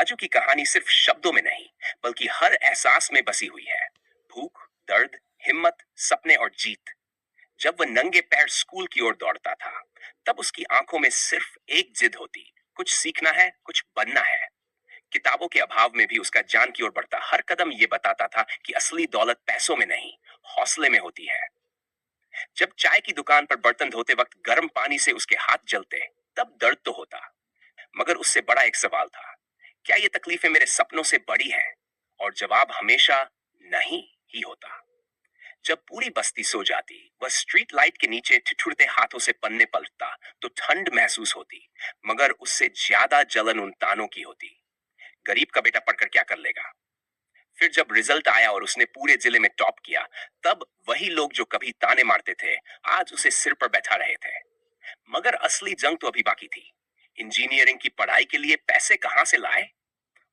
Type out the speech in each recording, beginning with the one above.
राजू की कहानी सिर्फ शब्दों में नहीं, बल्कि हर एहसास में बसी हुई है। भूख, दर्द, हिम्मत, सपने और जीत। जब वह नंगे पैर स्कूल की ओर दौड़ता था, तब उसकी आंखों में सिर्फ एक जिद होती, कुछ सीखना है, कुछ बनना है। किताबों के अभाव में भी उसका जान की ओर बढ़ता हर कदम ये बताता था कि असली दौलत पैसों में नहीं, हौसले में होती है। जब चाय की दुकान पर बर्तन धोते वक्त गर्म पानी से उसके हाथ जलते, तब दर्द तो होता, मगर उससे बड़ा एक सवाल था, क्या ये तकलीफें मेरे सपनों से बड़ी हैं? और जवाब हमेशा नहीं ही होता। जब पूरी बस्ती सो जाती, वह स्ट्रीट लाइट के नीचे ठिठुरते हाथों से पन्ने पलटता, तो ठंड महसूस होती, मगर उससे ज्यादा जलन उन तानों की होती। गरीब का बेटा पढ़कर क्या कर लेगा? फिर जब रिजल्ट आया और उसने पूरे जिले में टॉप किया, तब वही लोग जो कभी ताने मारते थे, आज उसे सिर पर बैठा रहे थे। मगर असली जंग तो अभी बाकी थी। इंजीनियरिंग की पढ़ाई के लिए पैसे कहां से लाए?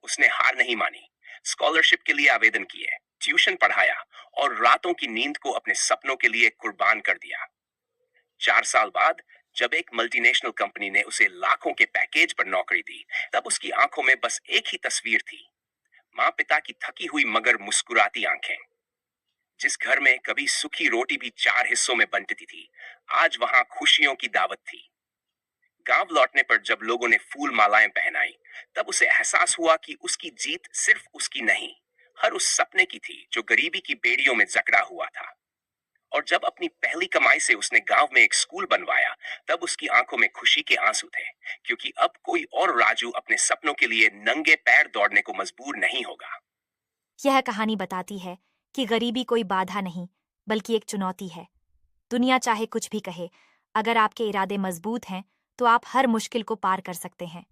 उसने हार नहीं मानी, स्कॉलरशिप के लिए आवेदन किए, ट्यूशन पढ़ाया और रातों की नींद को अपने सपनों के लिए कुर्बान कर दिया। 4 साल बाद जब एक मल्टीनेशनल कंपनी ने उसे लाखों के पैकेज पर नौकरी दी, तब उसकी आंखों में बस एक ही तस्वीर थी, माँ पिता की थकी हुई मगर मुस्कुराती आंखें। जिस घर में कभी सूखी रोटी भी 4 हिस्सों में बंटती थी, आज वहां खुशियों की दावत थी। गांव लौटने पर जब लोगों ने फूल मालाएं पहनाई, तब उसे एहसास हुआ कि उसकी जीत सिर्फ उसकी नहीं, हर उस सपने की थी जो गरीबी की बेड़ियों में जकड़ा हुआ था। और जब अपनी पहली कमाई से उसने गांव में एक स्कूल बनवाया, तब उसकी आंखों में खुशी के आंसू थे, क्योंकि अब कोई और राजू अपने सपनों के लिए नंगे पैर दौड़ने को मजबूर नहीं होगा। यह कहानी बताती है कि गरीबी कोई बाधा नहीं, बल्कि एक चुनौती है। दुनिया चाहे कुछ भी कहे, अगर आपके इरादे मजबूत हैं, तो आप हर मुश्किल को पार कर सकते हैं।